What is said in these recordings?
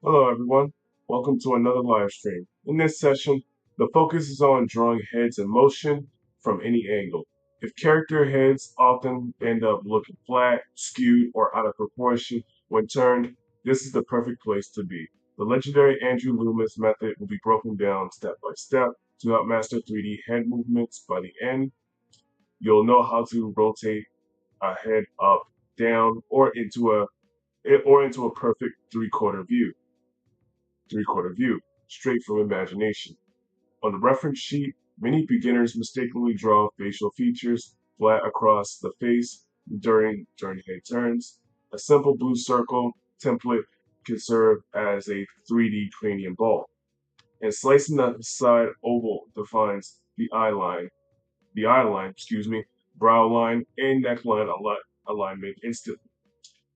Hello, everyone. Welcome to another live stream. In this session, the focus is on drawing heads in motion from any angle. If character heads often end up looking flat, skewed, or out of proportion when turned, this is the perfect place to be. The legendary Andrew Loomis method will be broken down step by step to help master 3D head movements. By the end, you'll know how to rotate a head up, down, or into a perfect three-quarter view, straight from imagination. On the reference sheet, many beginners mistakenly draw facial features flat across the face during head turns. A simple blue circle template can serve as a 3D cranium ball, and slicing the side oval defines the eye line, brow line, and neckline alignment instantly.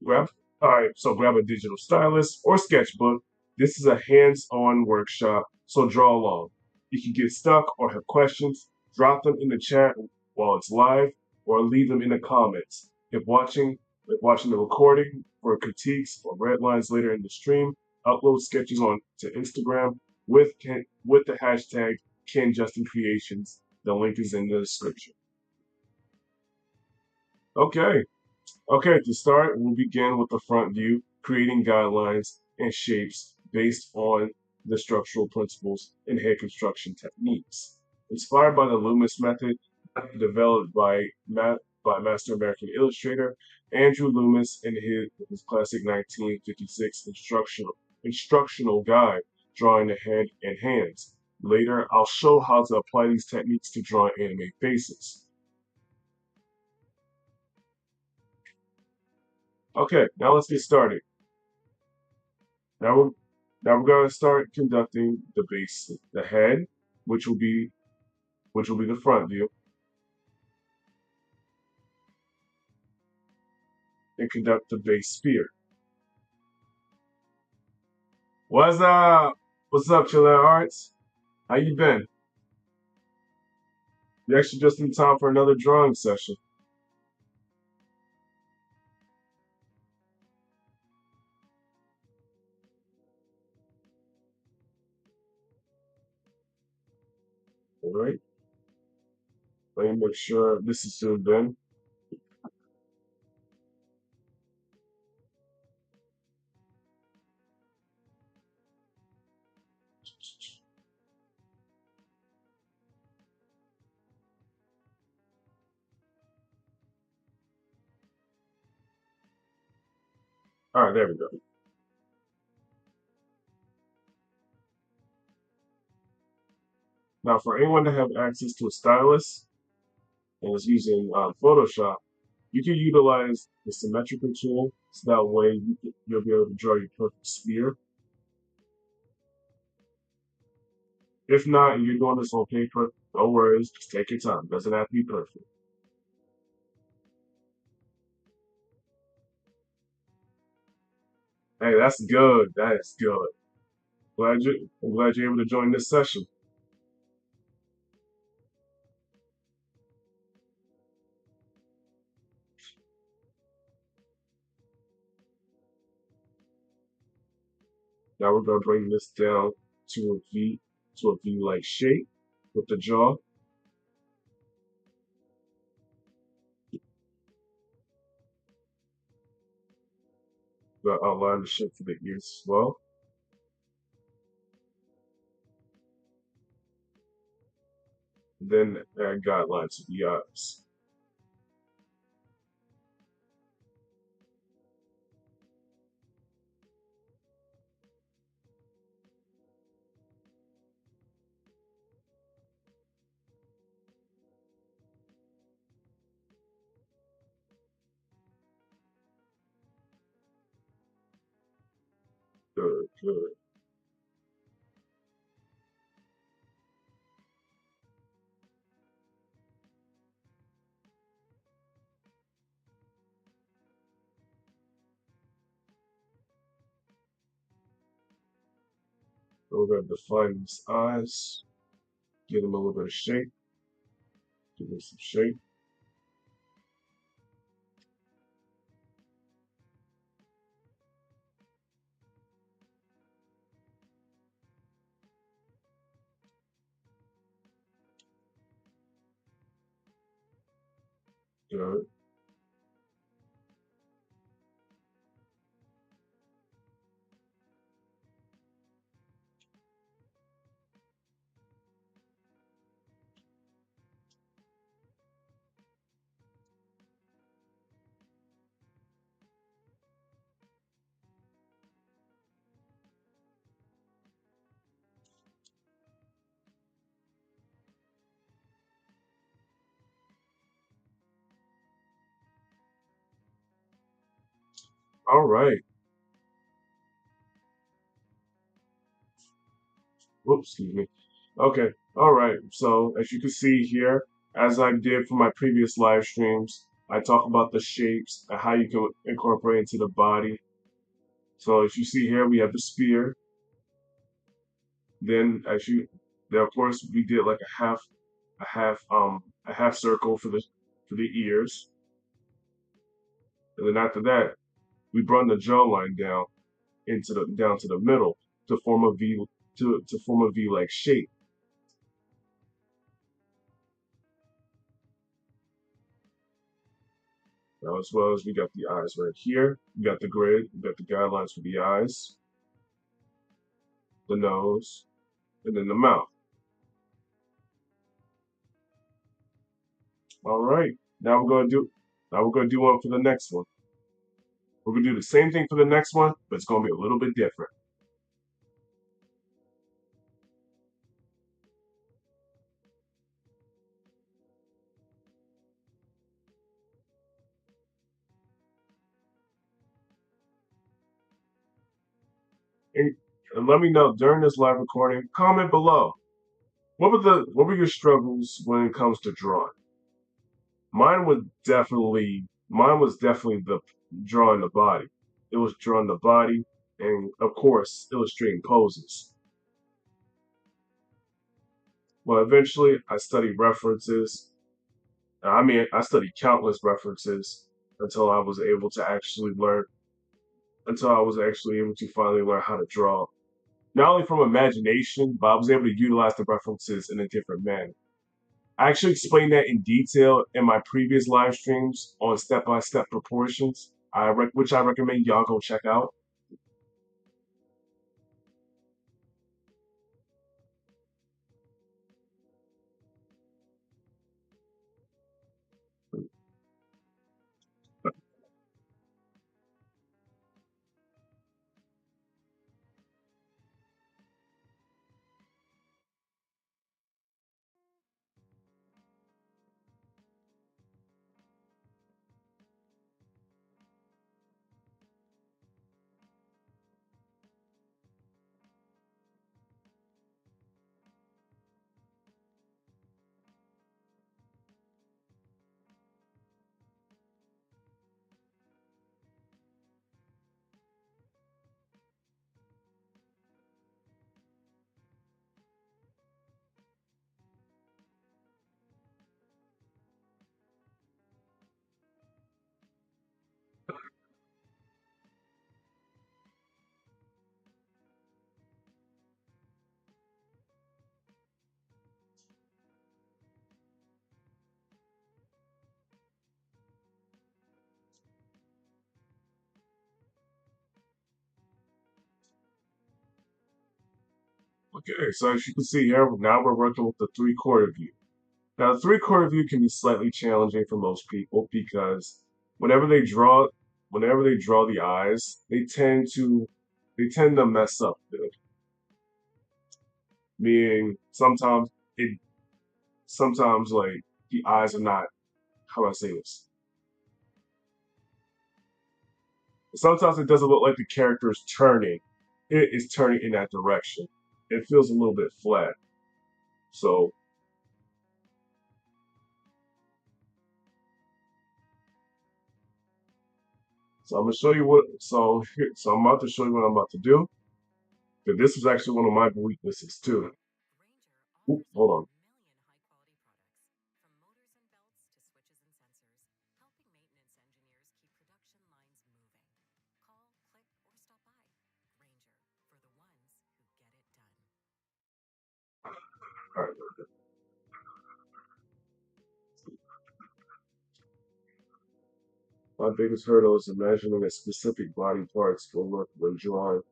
Grab, all right, so grab a digital stylus or sketchbook. This is a hands-on workshop, so draw along. If you get stuck or have questions, drop them in the chat while it's live, or leave them in the comments. If watching the recording for critiques or red lines later in the stream, upload sketches on to Instagram with the hashtag KenJustinCreations. The link is in the description. Okay, Okay, to start, we'll begin with the front view, creating guidelines and shapes based on the structural principles and head construction techniques. Inspired by the Loomis method developed by Master American illustrator Andrew Loomis in his classic 1956 instructional guide, Drawing the Head and Hands. Later, I'll show how to apply these techniques to draw anime faces. Okay, now let's get started. Now we're now we're going to start conducting the head, which will be the front view, and conduct the base sphere. What's up? What's up, Chiller Arts? How you been? You're actually just in time for another drawing session. All right. Let me make sure this is zoomed in. All right, there we go. Now, for anyone to have access to a stylus and is using Photoshop, you can utilize the symmetrical tool, so that way you'll be able to draw your perfect sphere. If not, and you're doing this on paper, no worries. Just take your time. Doesn't have to be perfect. Hey, that's good. That is good. I'm glad you're able to join this session. Now we're gonna bring this down to a V-like shape with the jaw. We're gonna outline the shape for the ears as well. Then add guidelines to the eyes. Good, good. We're gonna define these eyes, give them a little bit of shape, give them some shape. Good. All right. Whoops, excuse me. Okay. All right. So as you can see here, as I did for my previous live streams, I talk about the shapes and how you can incorporate into the body. So as you see here, we have the spear. Then as you, then of course we did like a half circle for the ears, and then after that we brought the jawline down to the middle to form a V to form a V like shape. Now as well as we got the eyes right here, we got the grid, we got the guidelines for the eyes, the nose, and then the mouth. All right, now we're gonna do one for the next one. We're gonna do the same thing for the next one, but it's gonna be a little bit different. And, and let me know during this live recording. Comment below. What were your struggles when it comes to drawing? Mine was definitely the drawing the body. It was drawing the body and of course illustrating poses. Well, eventually I studied references. I mean, I studied countless references until I was able to actually learn until I was actually able to finally learn how to draw. Not only from imagination, but I was able to utilize the references in a different manner. I actually explained that in detail in my previous live streams on step-by-step proportions, which I recommend y'all go check out. Okay, so as you can see here, now we're working with the three-quarter view. Now, the three-quarter view can be slightly challenging for most people because whenever they draw, whenever they draw the eyes, they tend to mess up. Meaning it, sometimes like the eyes are not, how do I say this? Sometimes it doesn't look like the character is turning. It is turning in that direction. It feels a little bit flat. So, so I'm gonna show you what. So I'm about to show you what I'm about to do. But this is actually one of my weaknesses too. Oop, hold on. All right. My biggest hurdle is imagining a specific body parts will look when drawing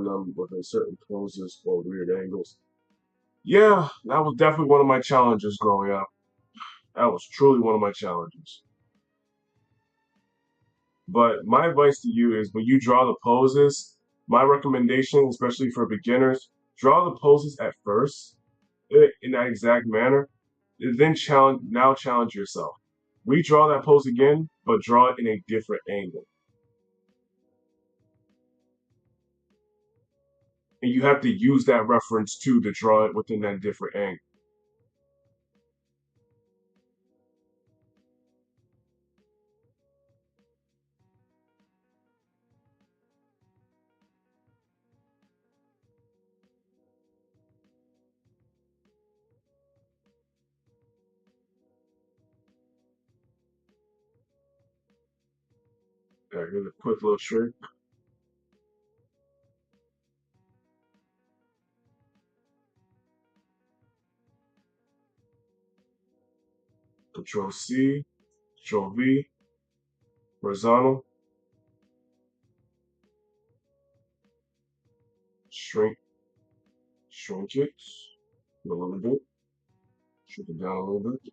them within certain poses or weird angles. Yeah, that was definitely one of my challenges growing up. That was truly one of my challenges. But my advice to you is when you draw the poses, my recommendation, especially for beginners, draw the poses at first in that exact manner, and then challenge yourself. Redraw that pose again, but draw it in a different angle. And you have to use that reference too to draw it within that different angle. Here's a quick little trick. Control C, Control V, horizontal, shrink, shrink it a little bit, shrink it down a little bit.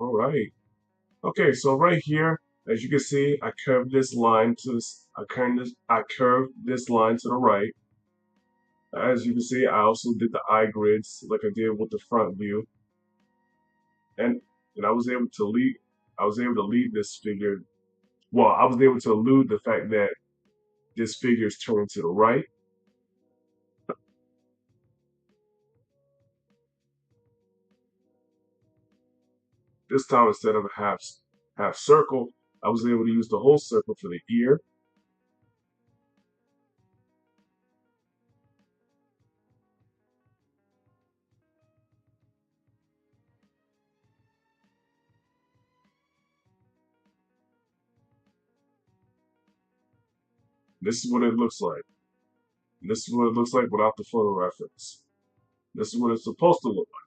All right. Okay, so right here, as you can see, I curved this line to this. I curved this line to the right. As you can see, I also did the eye grids like I did with the front view, and and I was able to lead. I was able to lead this figure. Well, I was able to elude the fact that this figure is turning to the right. This time, instead of a half circle, I was able to use the whole circle for the ear. This is what it looks like. This is what it looks like without the photo reference. This is what it's supposed to look like.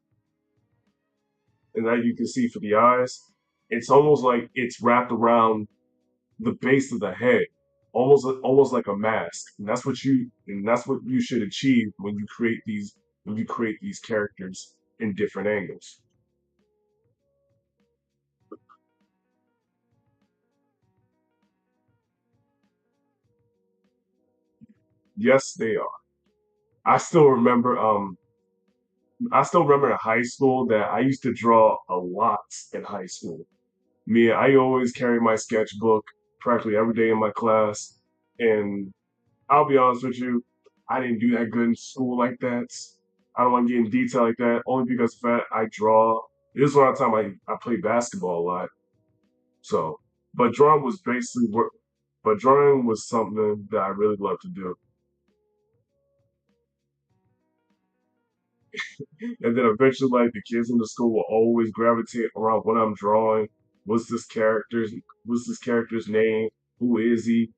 And as you can see for the eyes, it's almost like it's wrapped around the base of the head, almost like a mask. And that's what you should achieve when you create these characters in different angles. Yes, they are. I still remember I still remember in high school that I used to draw a lot in high school. I always carry my sketchbook practically every day in my class. And I'll be honest with you, I didn't do that good in school like that. I don't want to get in detail like that, only because of the fact I draw. This is around the time I played basketball a lot. So, but drawing was basically work. But drawing was something that I really loved to do. And then eventually, like the kids in the school will always gravitate around what I'm drawing. What's this character's What's this character's name? Who is he?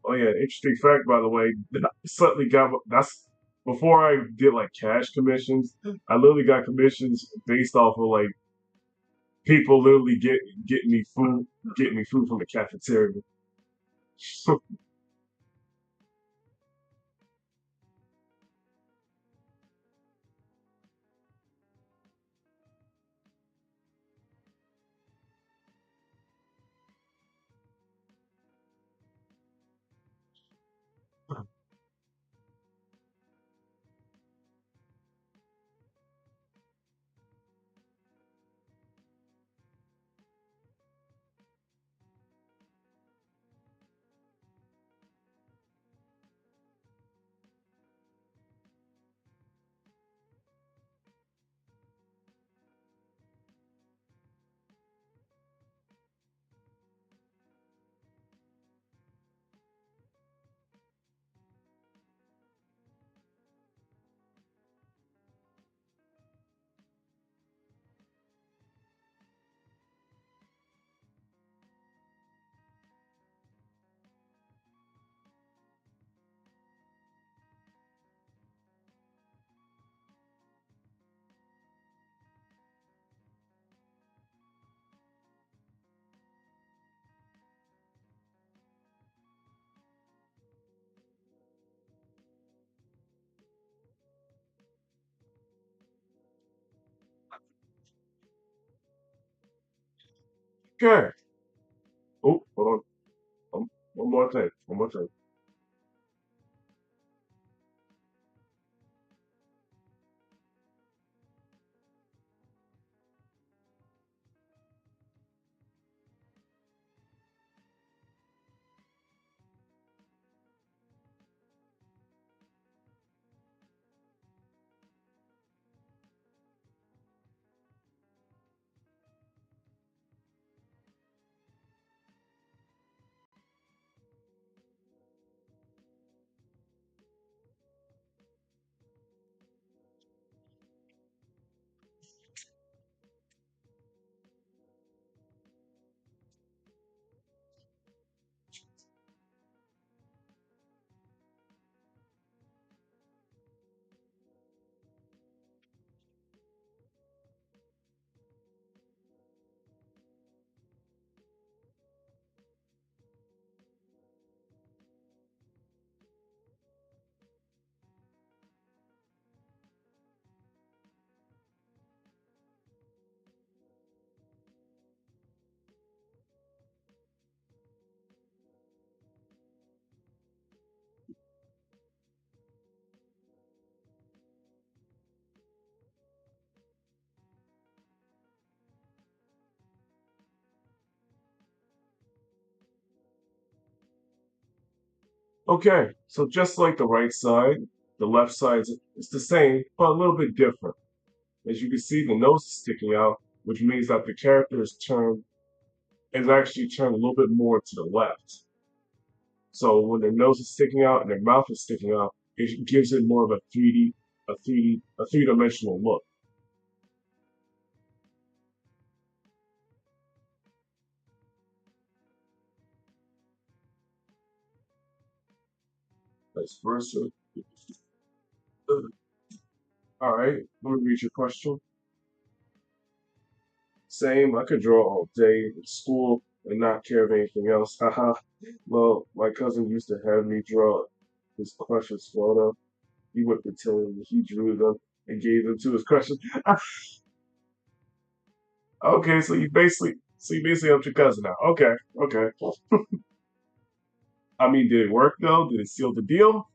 Oh yeah, interesting fact by the way. I suddenly got that's before I did like cash commissions. I literally got commissions based off of like people literally getting me food from the cafeteria. Okay. Oh, hold on. One more thing. One more thing. Okay, so just like the right side, the left side is the same, but a little bit different. As you can see, the nose is sticking out, which means that the character is actually turned a little bit more to the left. So when their nose is sticking out and their mouth is sticking out, it gives it more of a 3D, a three-dimensional look. Vice versa. All right, let me read your question. Same, I could draw all day in school and not care of anything else. Haha. Well, my cousin used to have me draw his crush's photo. He would pretend he drew them and gave them to his crushes. Okay, so you basically helped your cousin out. Okay, okay. I mean, did it work though? Did it seal the deal?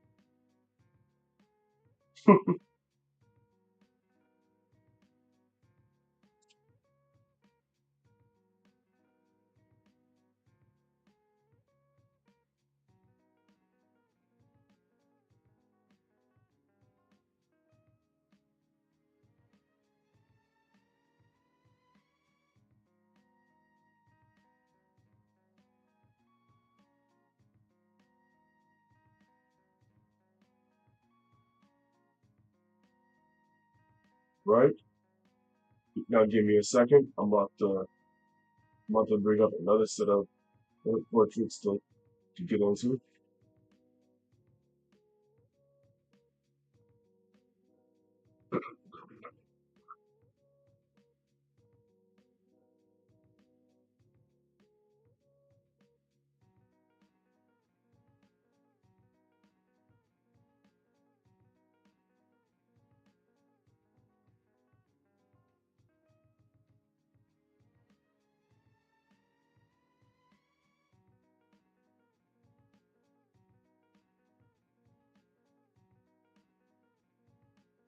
right? Now give me a second. I'm about to bring up another set of portraits to get into.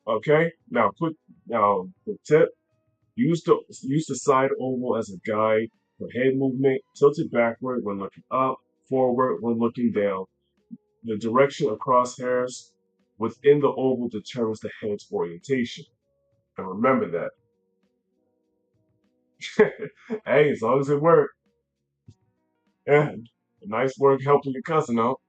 Okay, now the tip. Use the side oval as a guide for head movement. Tilt it backward when looking up, forward when looking down. The direction of crosshairs within the oval determines the head's orientation. And remember that. Hey, as long as it worked. Yeah, nice work helping your cousin out.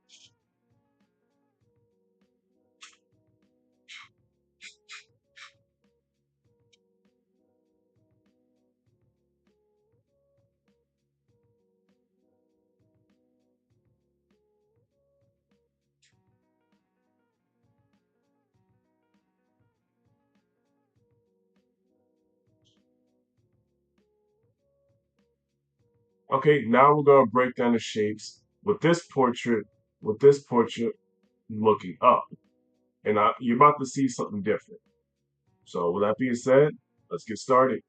Okay, now we're gonna break down the shapes with this portrait looking up, and you're about to see something different. So, with that being said, let's get started.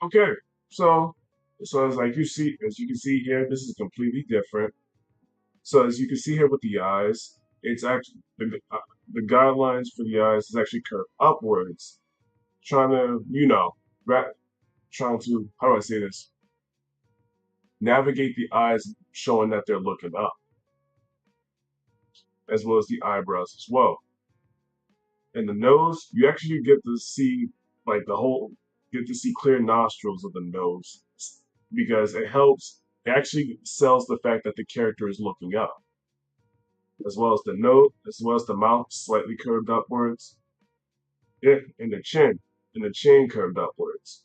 Okay, so so as like you see, as you can see here, this is completely different. So as you can see here with the eyes, it's actually the guidelines for the eyes is actually curved upwards, trying to ra- trying to how do I say this? Navigate the eyes, showing that they're looking up, as well as the eyebrows as well. And the nose, you actually get to see like the whole, get to see clear nostrils of the nose because it helps. It actually sells the fact that the character is looking up, as well as the nose, as well as the mouth slightly curved upwards. Yeah, and the chin curved upwards.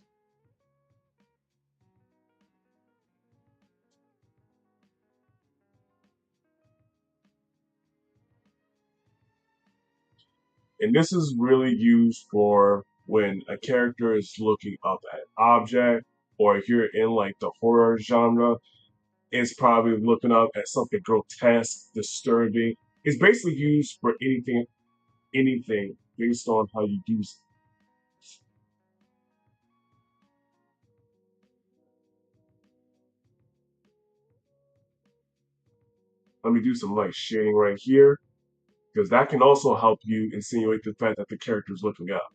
And this is really used for when a character is looking up at an object, or if you're in like the horror genre, it's probably looking up at something grotesque, disturbing. It's basically used for anything based on how you use it. Let me do some light shading right here, because that can also help you insinuate the fact that the character is looking up.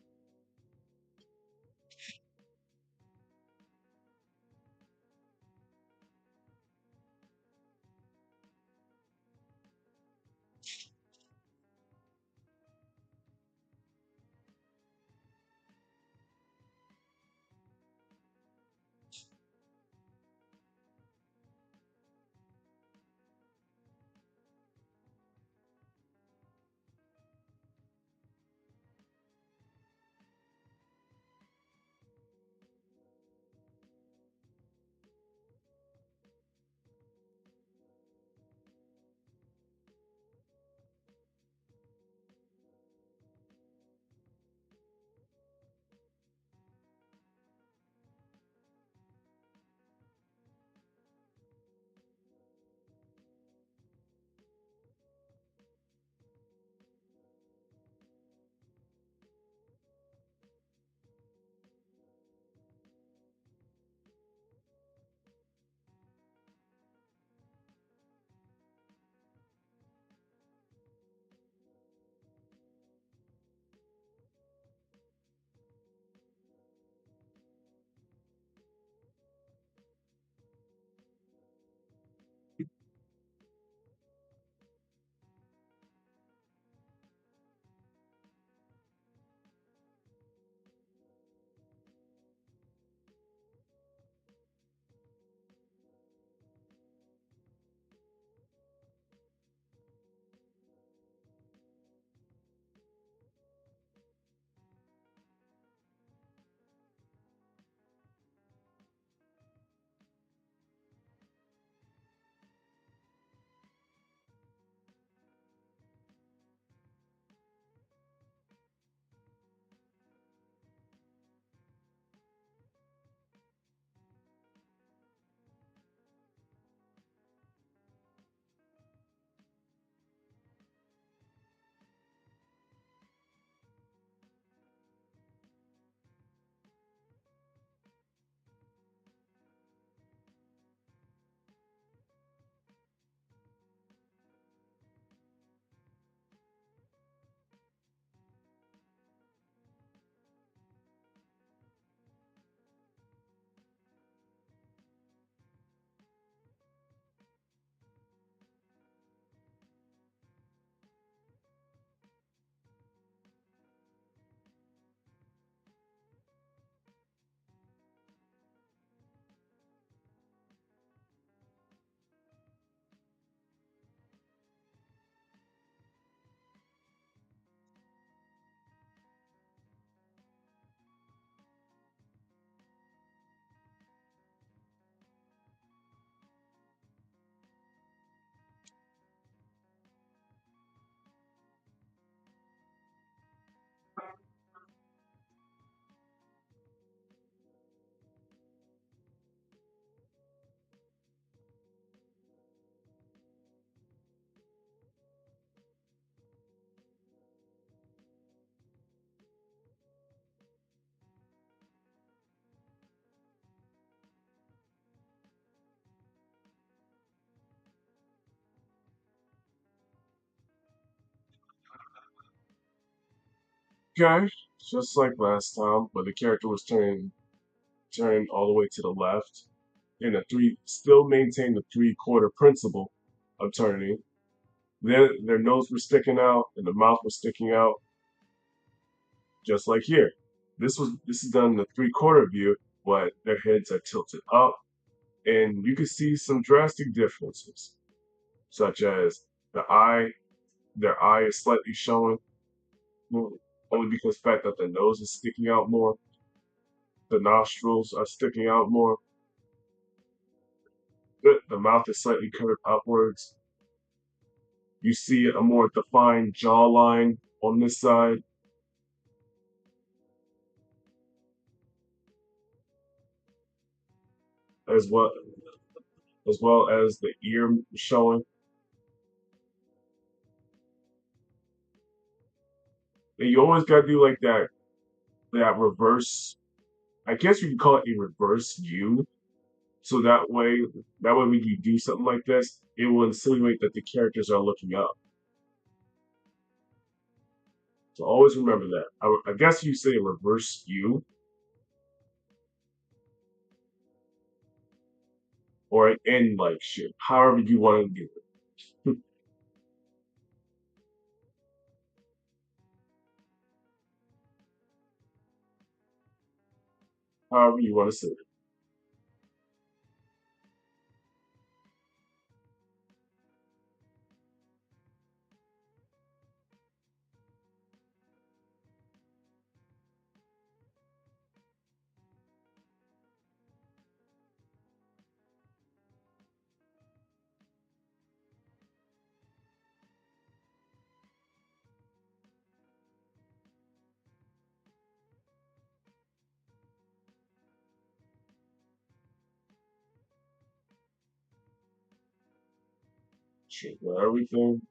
Okay, just like last time, but the character was turning all the way to the left, and the three still maintain the three-quarter principle of turning. Their nose was sticking out and the mouth was sticking out, just like here. This is done in the three-quarter view, but their heads are tilted up, and you can see some drastic differences, such as the eye, their eye is slightly showing, only because of the fact that the nose is sticking out more, the nostrils are sticking out more, the mouth is slightly curved upwards. You see a more defined jawline on this side, as well as the ear showing. And you always gotta do like that reverse. I guess you can call it a reverse U. So that way when you do something like this, it will insinuate that the characters are looking up. So always remember that. I guess you say a reverse U or an N like shit, however you want to do it, however you want to say it. Shit, for everything.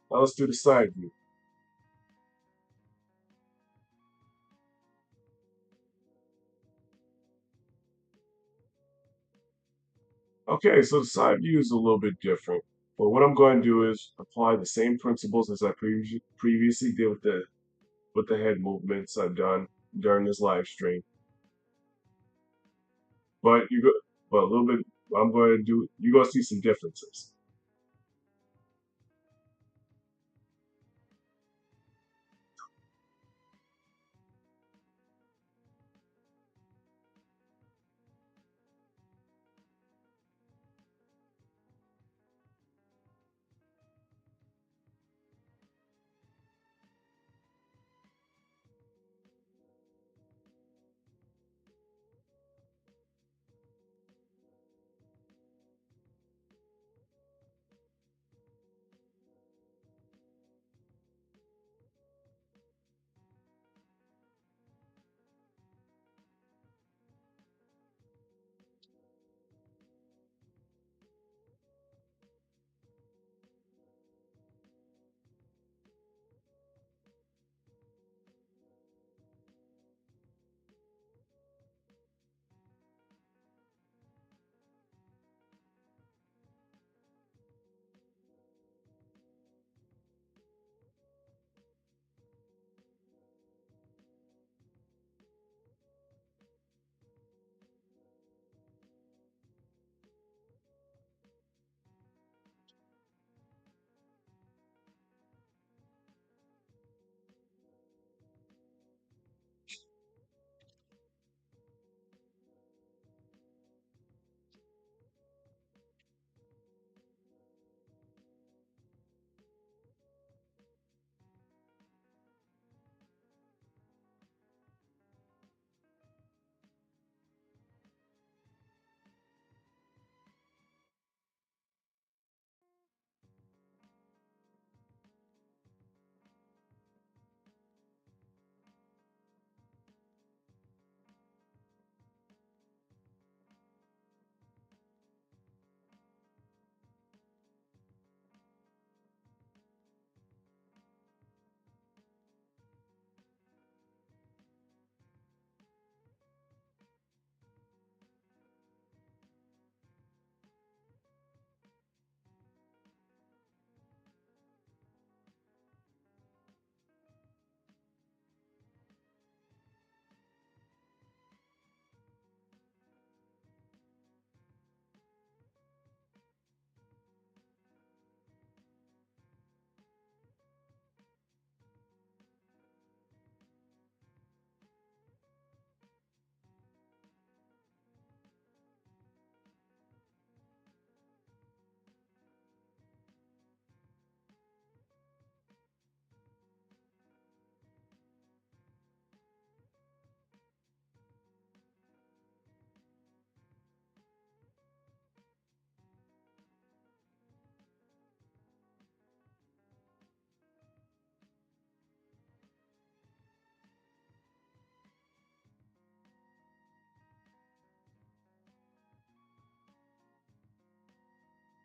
Now let's do the side view. Okay, so the side view is a little bit different. But what I'm going to do is apply the same principles as I previously did with the head movements I've done during this live stream. But you go, but a little bit. I'm going to do. You're going to see some differences.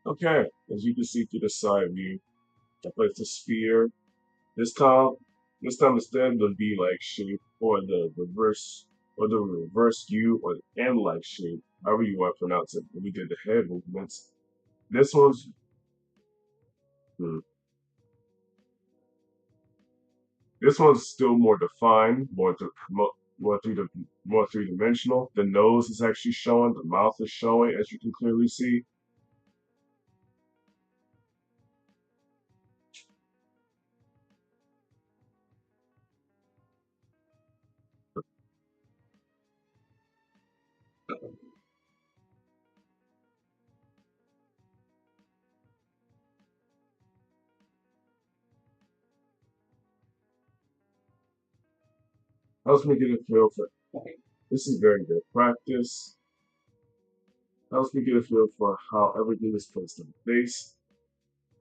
Okay, as you can see through the side view, I placed a sphere. This time, this time instead of the V-like shape or the reverse U or the N-like shape, however you want to pronounce it. When we did the head movements. This one's hmm, this one's still more defined, more three-dimensional. The nose is actually showing, the mouth is showing, as you can clearly see. Helps me get a feel for this is very good practice. Helps me get a feel for how everything is placed in place.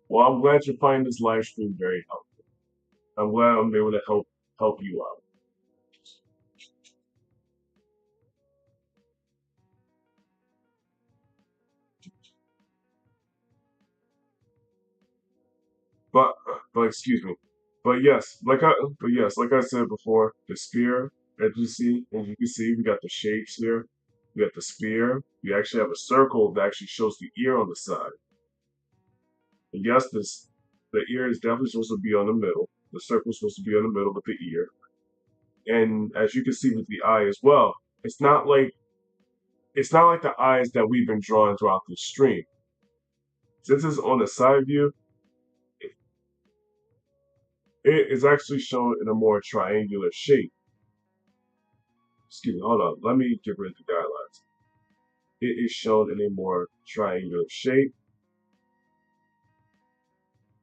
Well, I'm glad you're finding this live stream very helpful. I'm glad I'm able to help you out. But but excuse me. Like I said before, the spear, as you can see, we got the shapes here. We got the spear. We actually have a circle that actually shows the ear on the side. And yes, this the ear is definitely supposed to be on the middle. The circle's supposed to be on the middle with the ear. And as you can see with the eye as well, it's not like it's not like the eyes that we've been drawing throughout the stream. Since it's on the side view, it is actually shown in a more triangular shape. Excuse me, hold on. Let me get rid of the guidelines. It is shown in a more triangular shape,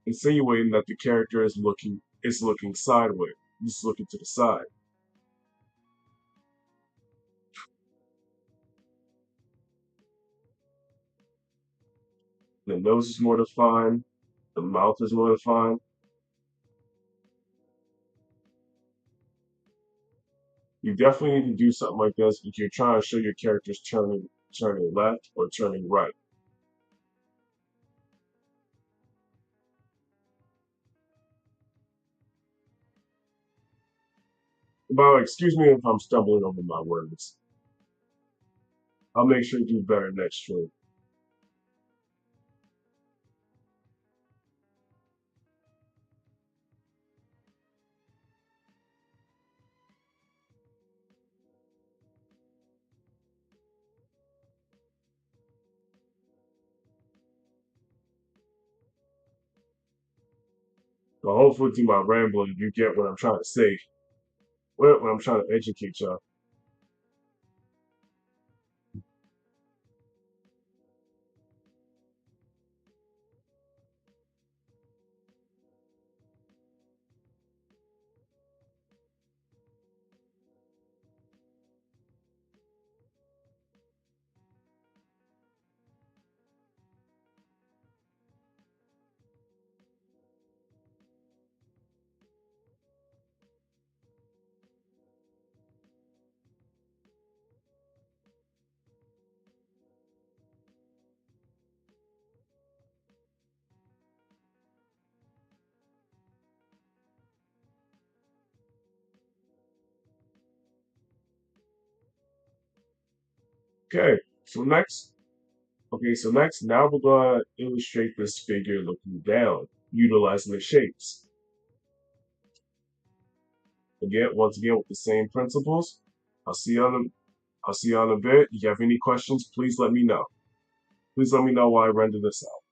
insinuating that the character is looking sideways. He's looking to the side. The nose is more defined. The mouth is more defined. You definitely need to do something like this if you're trying to show your characters turning left or turning right. But excuse me if I'm stumbling over my words. I'll make sure to do better next stream. But hopefully through my rambling, you get what I'm trying to say. What I'm trying to educate y'all. Okay, so next, now we're gonna illustrate this figure looking down, utilizing the shapes. Once again, with the same principles. I'll see you on the, I'll see you on a bit. If you have any questions, please let me know. Please let me know while I render this out.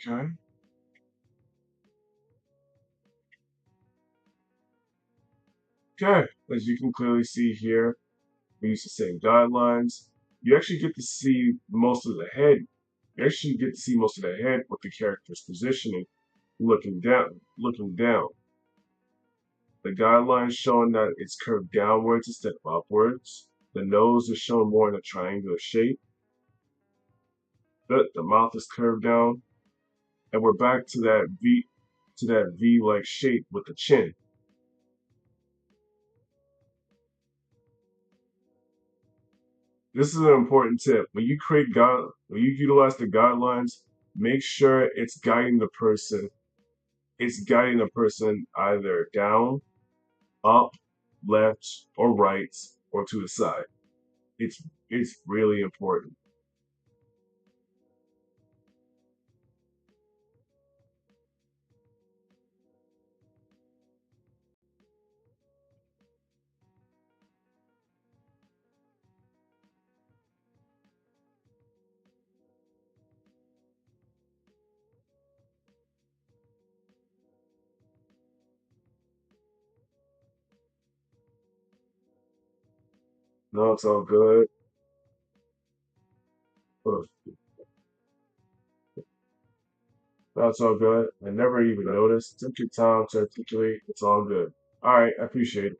Okay. Okay. As you can clearly see here, we use the same guidelines. You actually get to see most of the head. You actually get to see most of the head with the character's positioning, looking down. Looking down. The guidelines showing that it's curved downwards instead of upwards. The nose is shown more in a triangular shape. The mouth is curved down, and we're back to that V-like shape with the chin. This is an important tip. When you utilize the guidelines, make sure it's guiding the person either down, up, left, or right, or to the side. It's really important. No, it's all good. Ugh, that's all good. I never even noticed. Took your time to articulate. It's all good. All right, I appreciate it.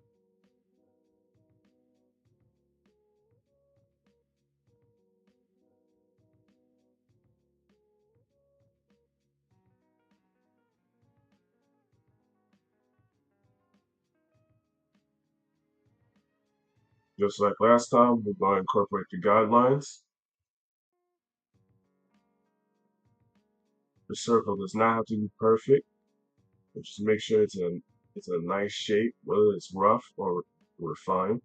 Just like last time, we're going to incorporate the guidelines. The circle does not have to be perfect, but just make sure it's a nice shape, whether it's rough or refined.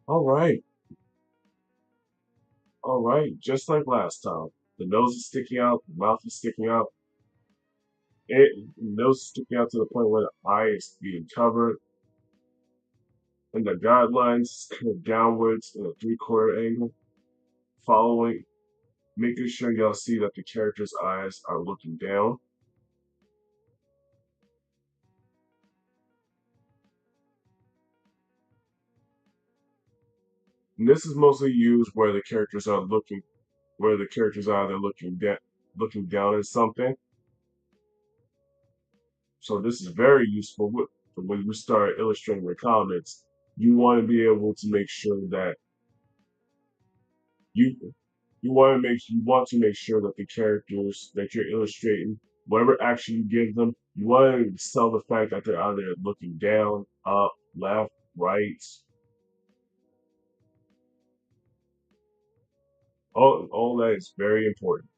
All right, all right. Just like last time, the nose is sticking out, the mouth is sticking out. Nose is sticking out to the point where the eye is being covered, and the guidelines curve downwards in a three-quarter angle, following, making sure y'all see that the character's eyes are looking down. And this is mostly used where the characters are either looking down at something. So this is very useful when you start illustrating your comics. You want to be able to make sure that you You want to make sure that the characters that you're illustrating, whatever action you give them, you want to sell the fact that they're either looking down, up, left, right. All that is very important.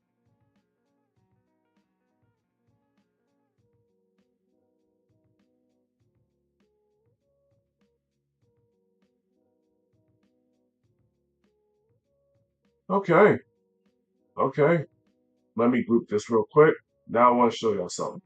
Okay, okay. Let me group this real quick. Now I want to show y'all something.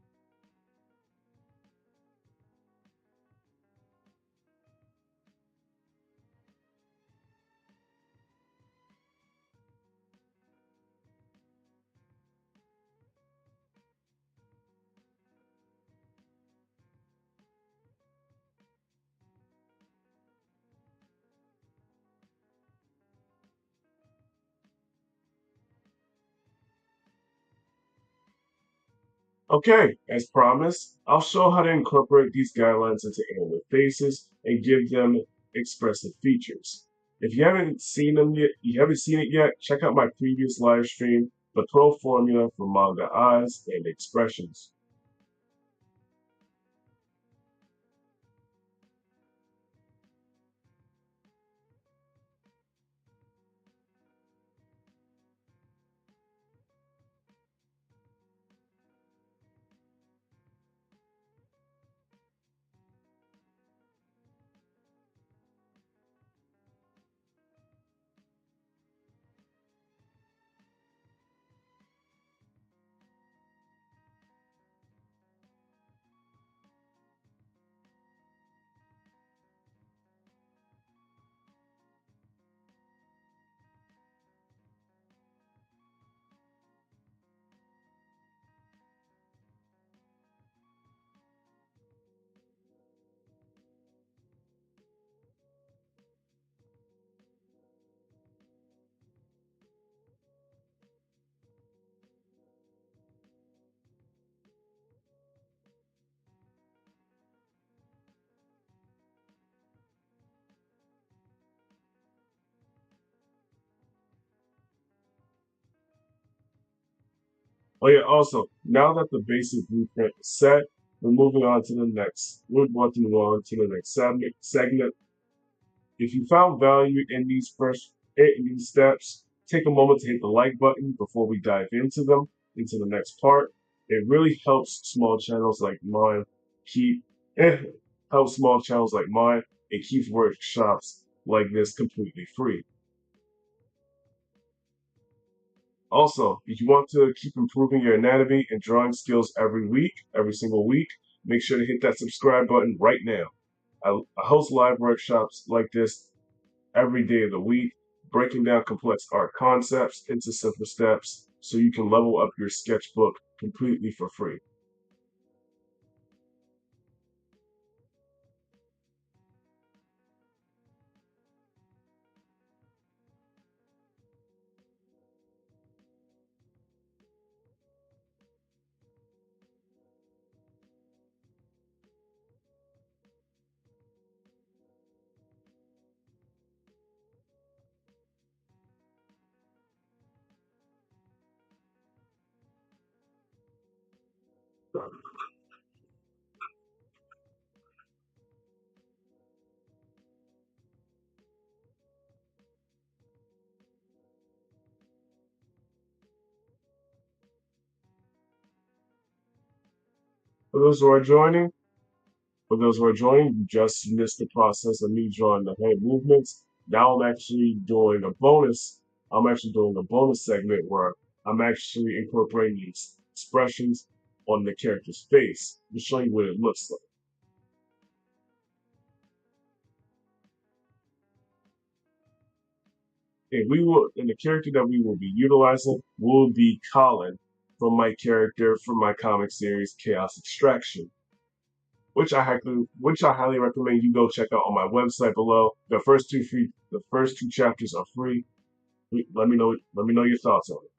Okay, as promised, I'll show how to incorporate these guidelines into anime faces and give them expressive features. If you haven't seen it yet, check out my previous live stream, The Pro Formula for Manga Eyes and Expressions. Oh yeah, also, now that the basic blueprint is set, we're going to move on to the next segment. If you found value in these steps, take a moment to hit the like button before we dive into the next part. It really keep it helps small channels like mine and keeps workshops like this completely free. Also, if you want to keep improving your anatomy and drawing skills every single week, make sure to hit that subscribe button right now. I host live workshops like this every day of the week, breaking down complex art concepts into simple steps so you can level up your sketchbook completely for free. For those who are joining, for those who are joining, you just missed the process of me drawing the hand movements. Now I'm actually doing a bonus segment where I'm actually incorporating these expressions on the character's face to show you what it looks like. And the character that we will be utilizing will be Colin from my comic series Chaos Extraction, which I highly recommend you go check out on my website below. The first two chapters are free. Let me know your thoughts on it.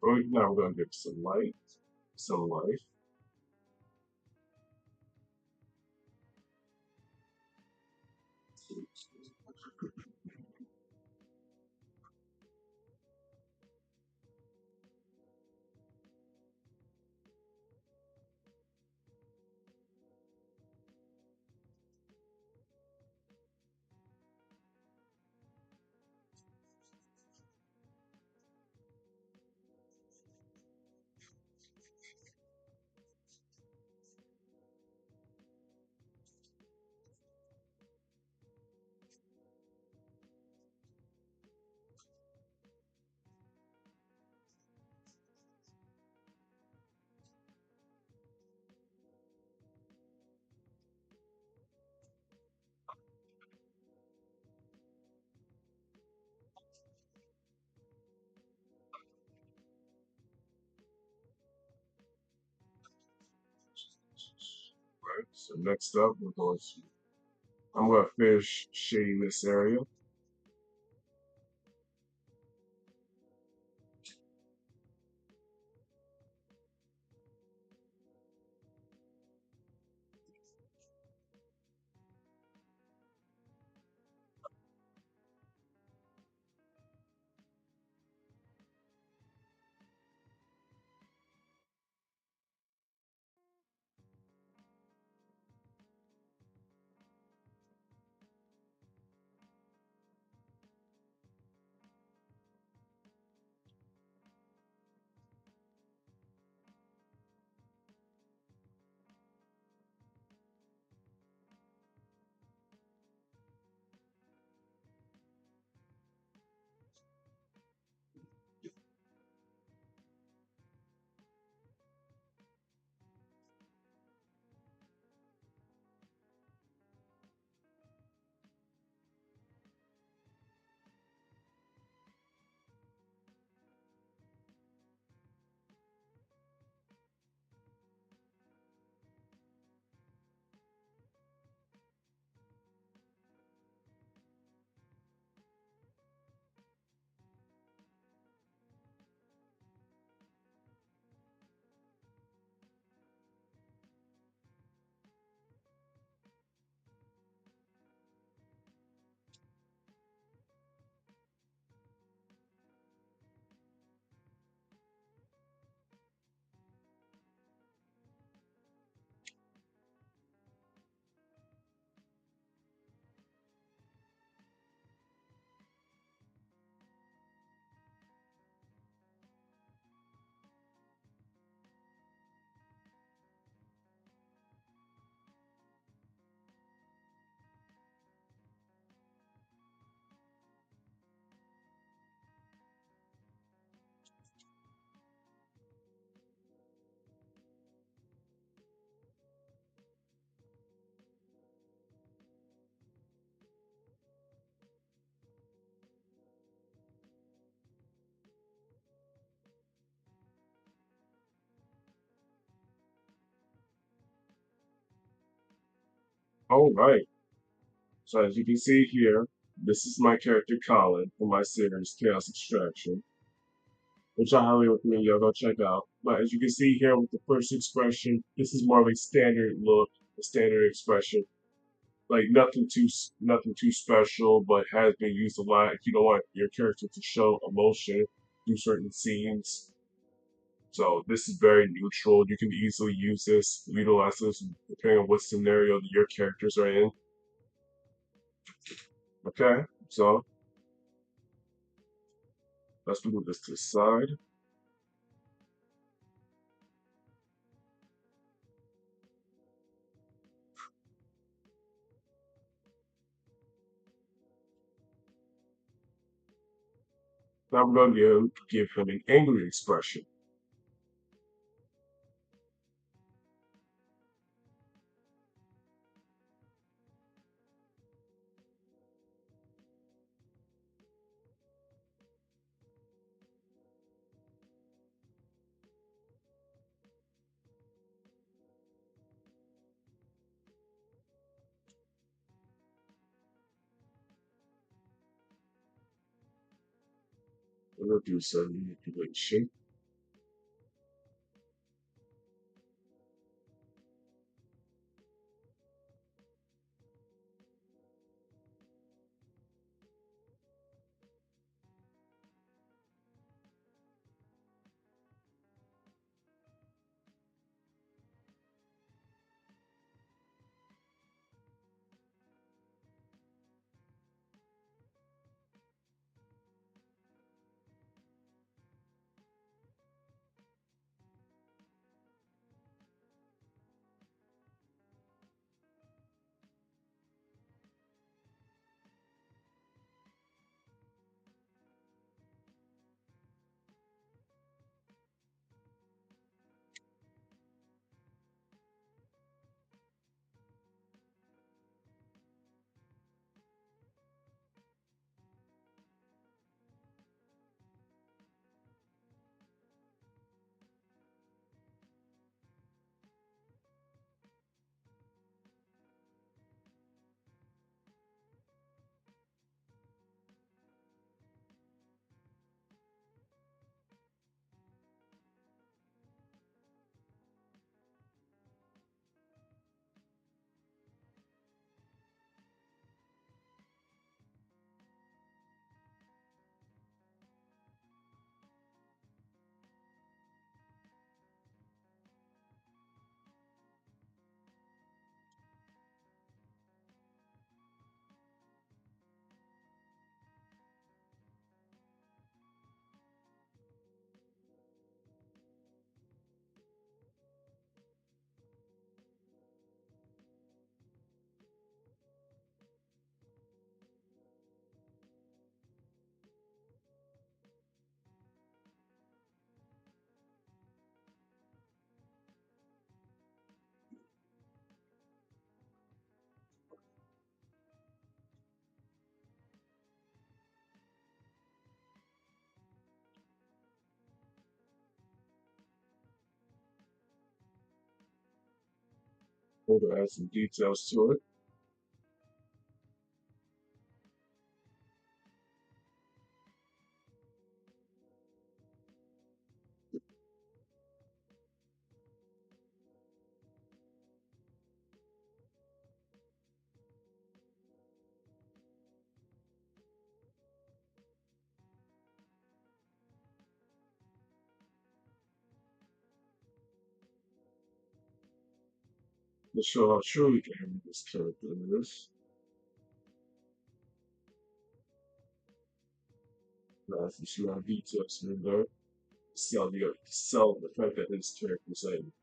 Right now we're gonna give some light, some life. Right. So next up, I'm gonna finish shading this area. All right. So as you can see here, this is my character Colin from my series Chaos Extraction, which I highly recommend y'all go check out. But as you can see here with the first expression, this is more of a standard look, a standard expression. Like nothing too special, but has been used a lot if you don't want your character to show emotion through certain scenes. So this is very neutral. You can easily use this, utilize this depending on what scenario that your characters are in. Okay, so let's move this to the side. Now I'm going to give him an angry expression. We'll do some manipulation. We're gonna add some details to it. To show how truly angry this character is. Add some small details in there. Sell the fact that his character is angry.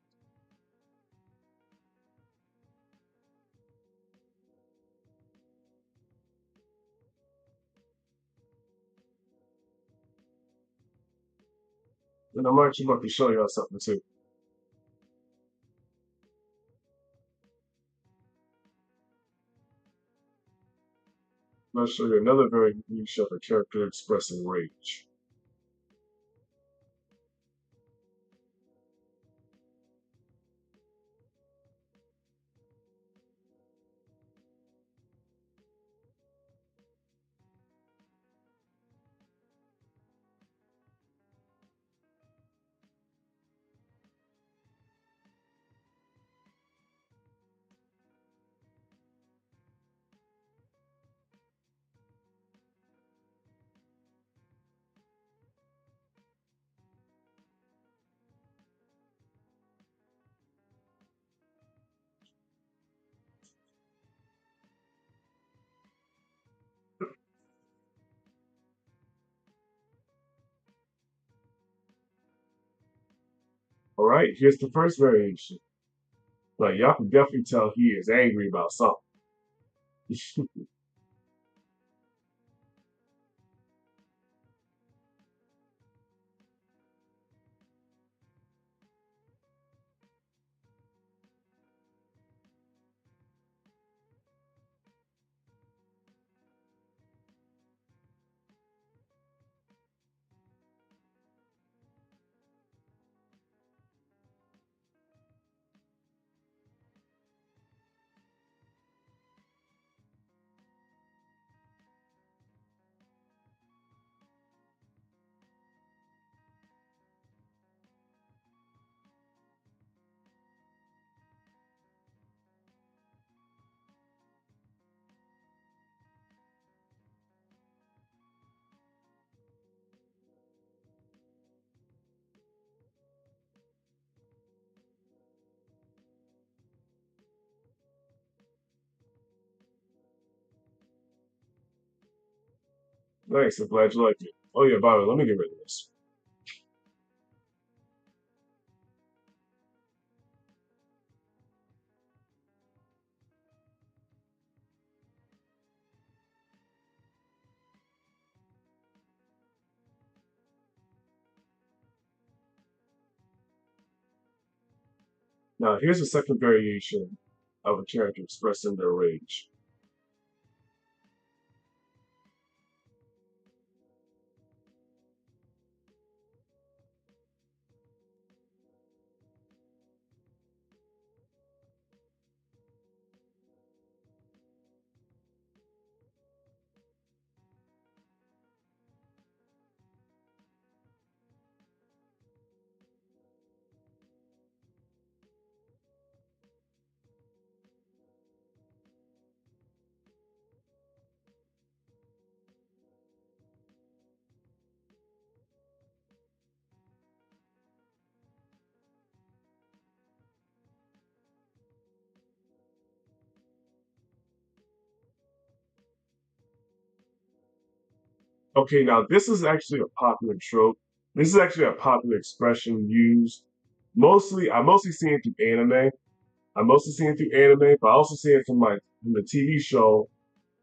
And I'm actually about to show y'all something too. I'm gonna show you another very niche of a character expressing rage. All right, here's the first variation. Like y'all can definitely tell he is angry about something. Nice. I'm glad you liked it. Oh yeah, by the way, let me get rid of this. Now here's a second variation of a character expressing their rage. Okay, now this is actually a popular trope. This is actually a popular expression used mostly. I mostly see it through anime. I mostly see it through anime, but I also see it from the TV show,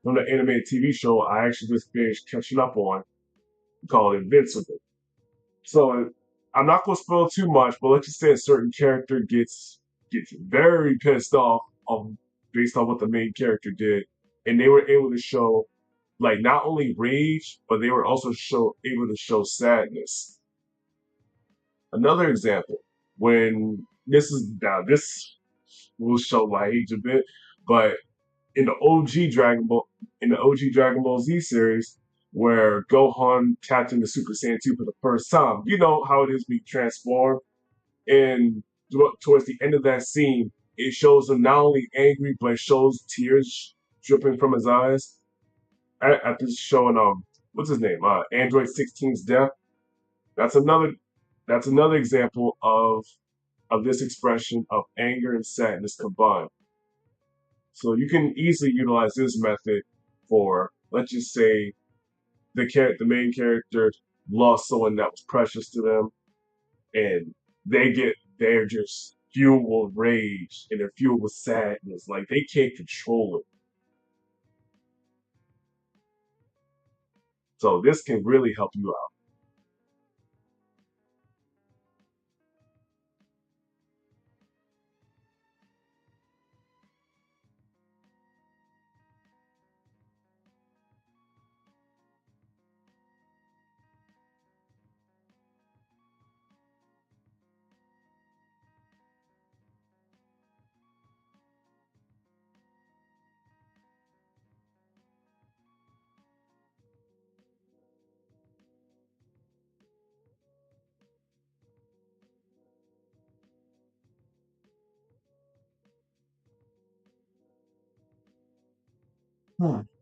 from the animated TV show I actually just finished catching up on called Invincible. So I'm not gonna spoil too much, but let's just say a certain character gets very pissed off based on what the main character did, and they were able to show like not only rage, but they were also able to show sadness. Another example, when this will show my age a bit, but in the OG Dragon Ball Z series, where Gohan tapped into Super Saiyan 2 for the first time, you know how it is we transform, and towards the end of that scene, it shows him not only angry, but it shows tears dripping from his eyes. After showing what's his name, Android 16's death. That's another that's another example of this expression of anger and sadness combined. So you can easily utilize this method for, let's just say, the main character lost someone that was precious to them, and they're just fueled with rage and they're fueled with sadness, like they can't control it. So this can really help you out.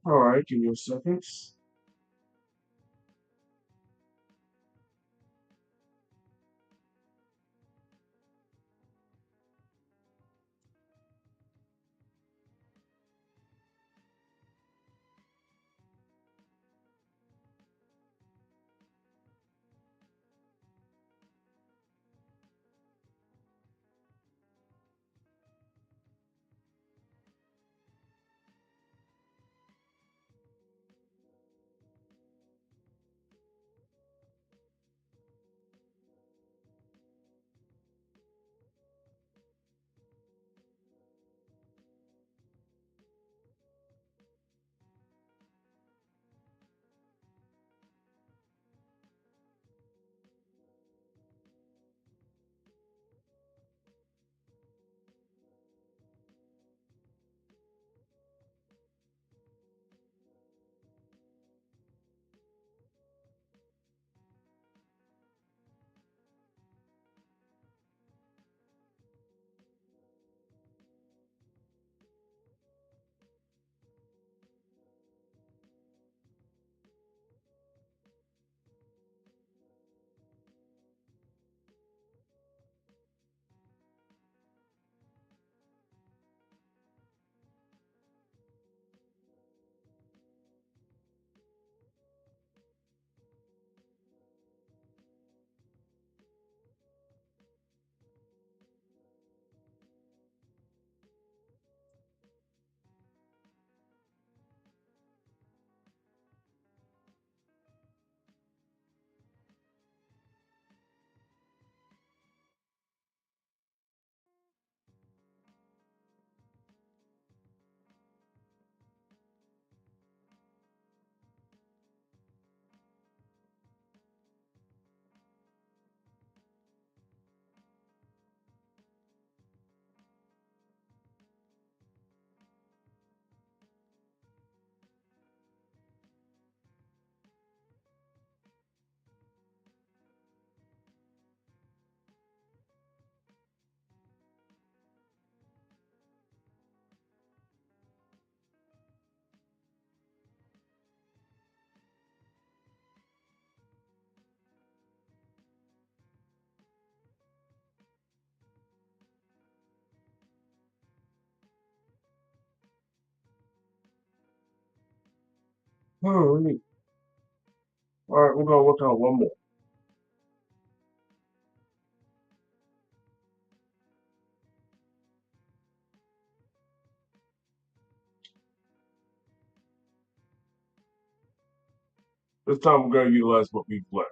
All right, give me a second. All right, we're gonna work on one more. This time we're gonna utilize what we've learned.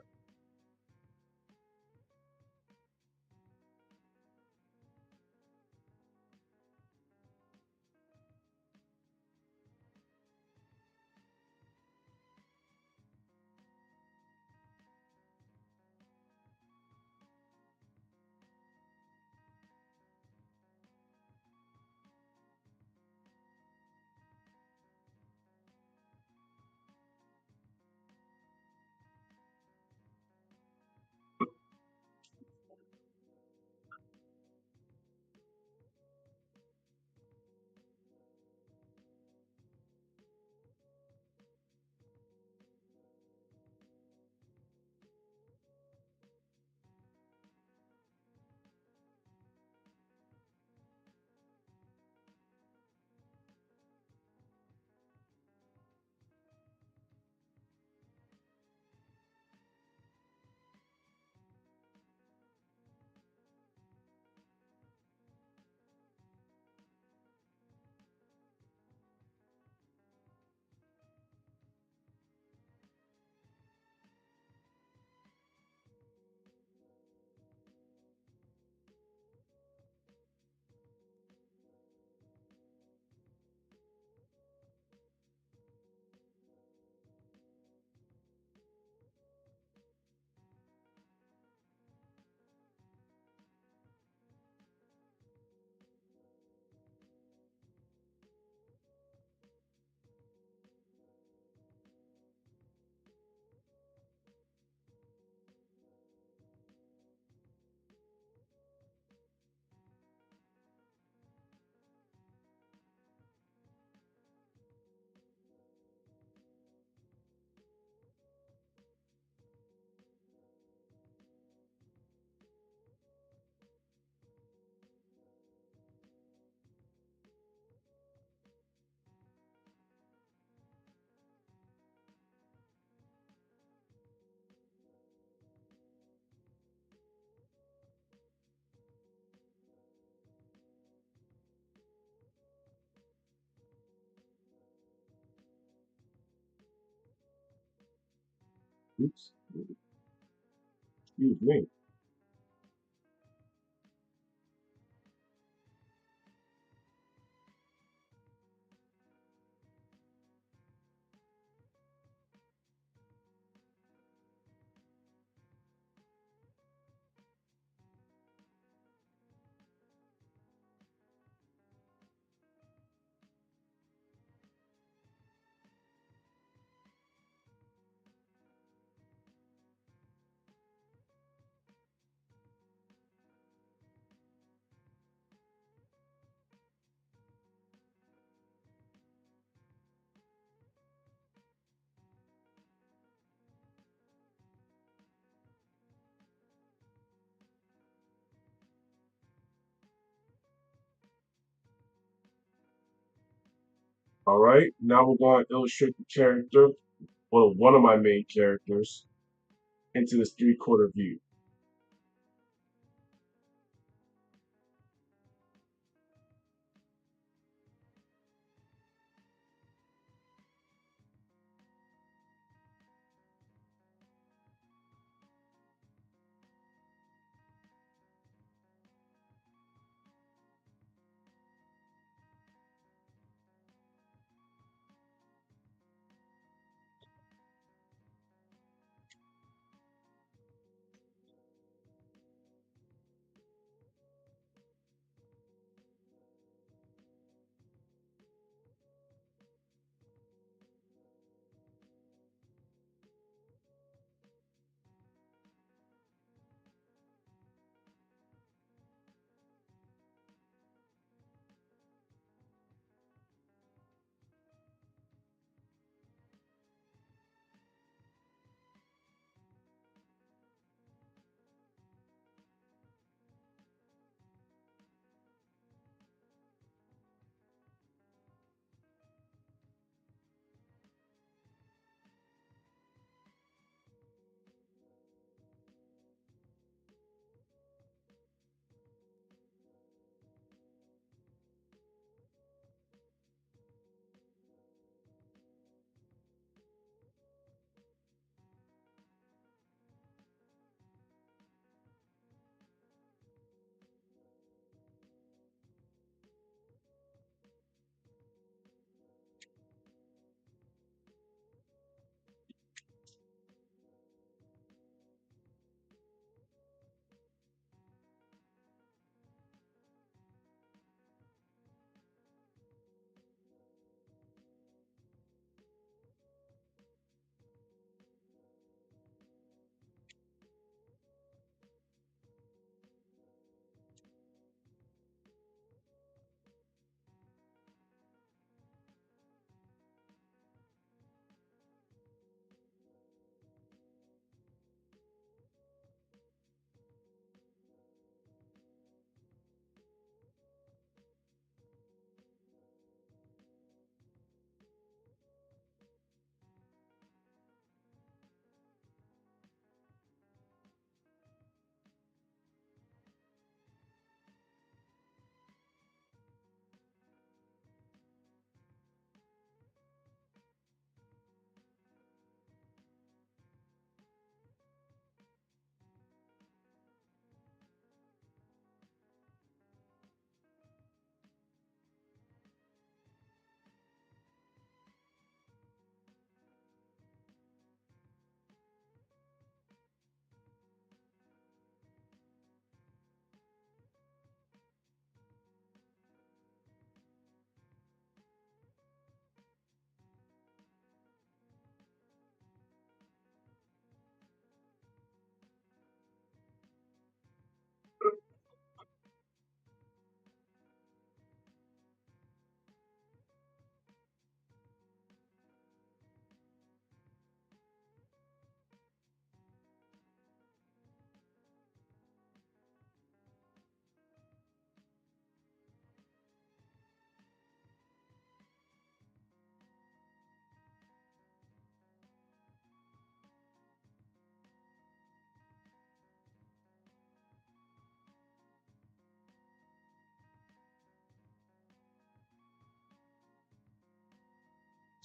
Oops, excuse me. All right, now we're going to illustrate the character, well, one of my main characters, into this three-quarter view.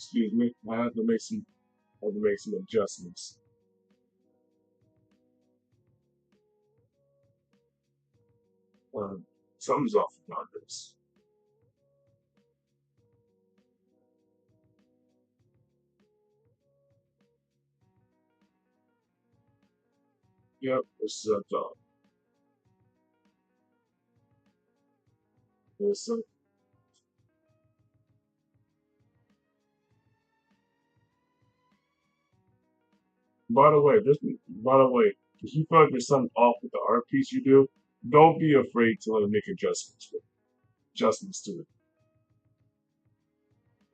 Excuse me. I have to make some adjustments. Um, Something's off about this. Yep, this is a dog. This, by the way, if you feel like there's something off with the art piece you do, don't be afraid to let it make adjustments to it.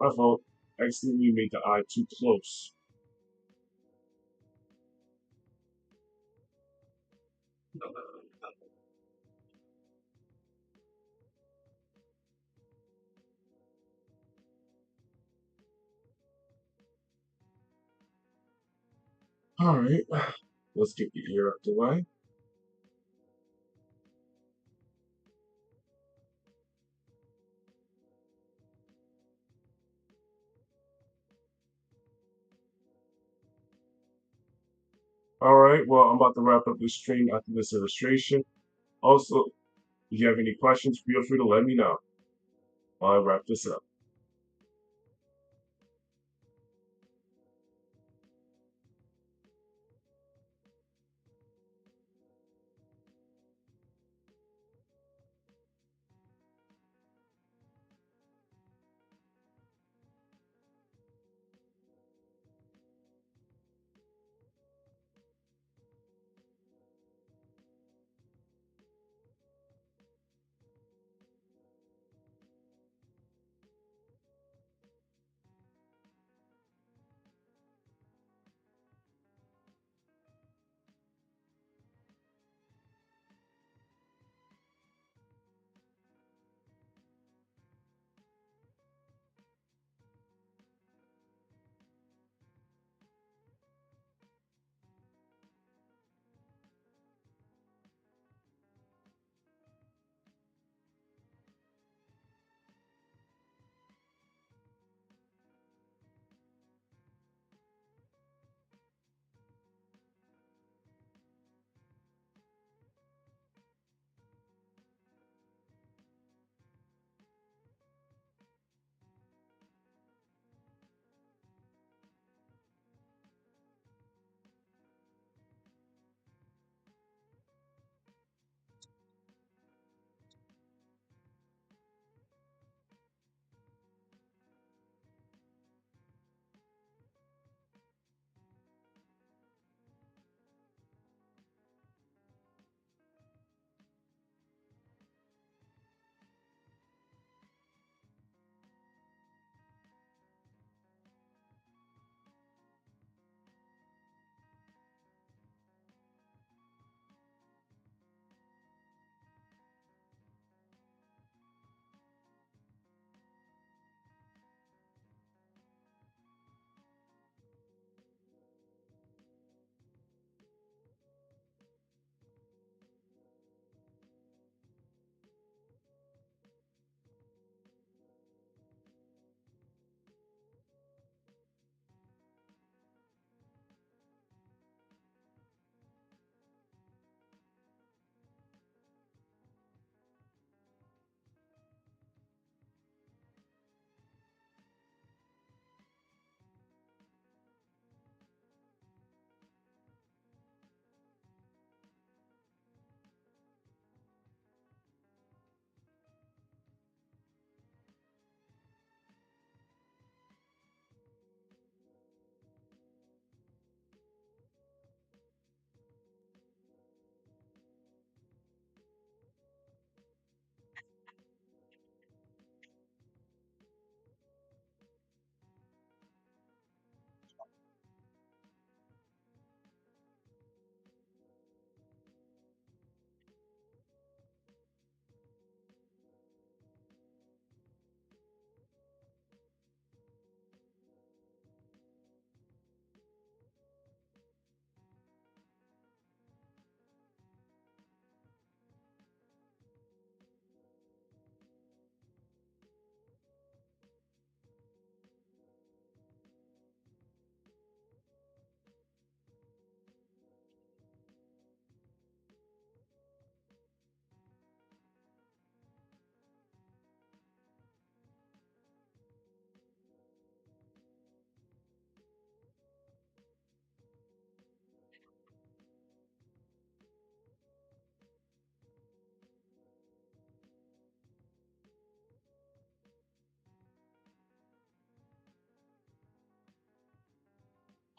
My fault. Accidentally made the eye too close. All right, let's get the ear out the way. All right, well, I'm about to wrap up this stream after this illustration. Also, if you have any questions, feel free to let me know while I wrap this up.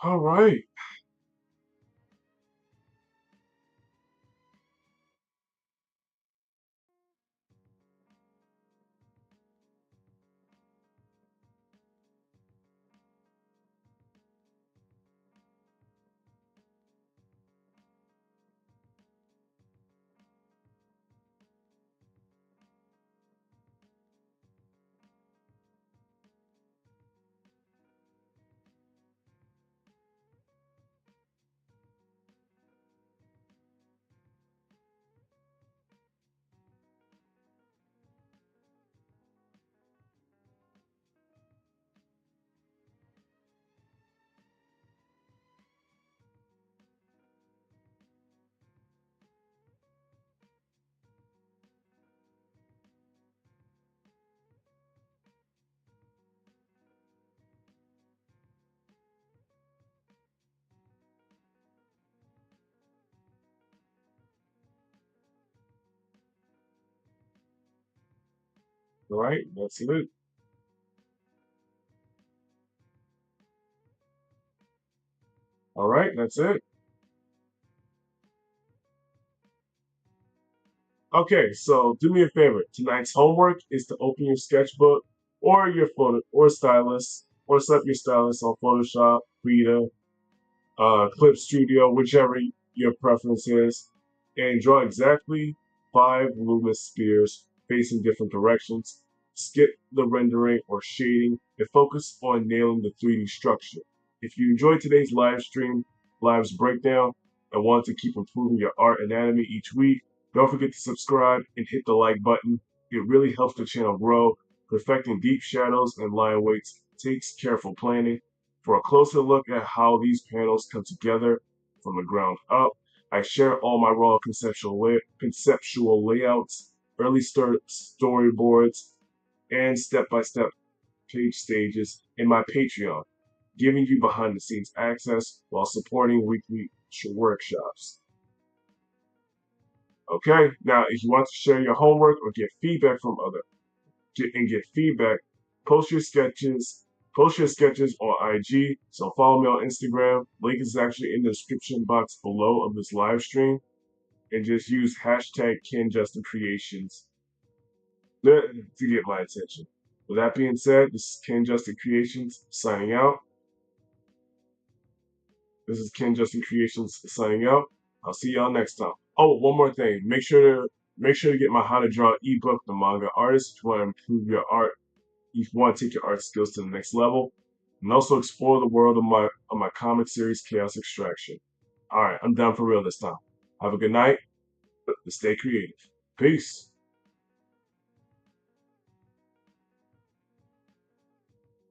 All right. All right. That's it. All right. That's it. Okay. So do me a favor. Tonight's homework is to open your sketchbook or your photo or stylus or set up your stylus on Photoshop, Krita, Clip Studio, whichever your preference is, and draw exactly 5 luminous spheres facing different directions. Skip the rendering or shading and focus on nailing the 3D structure. If you enjoyed today's live stream, Live's breakdown, and want to keep improving your art anatomy each week, don't forget to subscribe and hit the like button. It really helps the channel grow. Perfecting deep shadows and line weights takes careful planning. For a closer look at how these panels come together from the ground up, I share all my raw conceptual layouts, early storyboards, and step-by-step page stages in my Patreon, giving you behind-the-scenes access while supporting weekly workshops. Okay, now if you want to share your homework or get feedback from get feedback, post your sketches. Post your sketches on IG. So follow me on Instagram. Link is actually in the description box below of this live stream. And just use hashtag KenJustinCreations to get my attention. With that being said, this is Ken Justin Creations signing out. This is Ken Justin Creations signing out. I'll see y'all next time. Oh, one more thing. Make sure to get my How to Draw ebook, The Manga Artist, if you want to improve your art, if you want to take your art skills to the next level, and also explore the world of my comic series Chaos Extraction. All right, I'm done for real this time. Have a good night. Stay creative. Peace.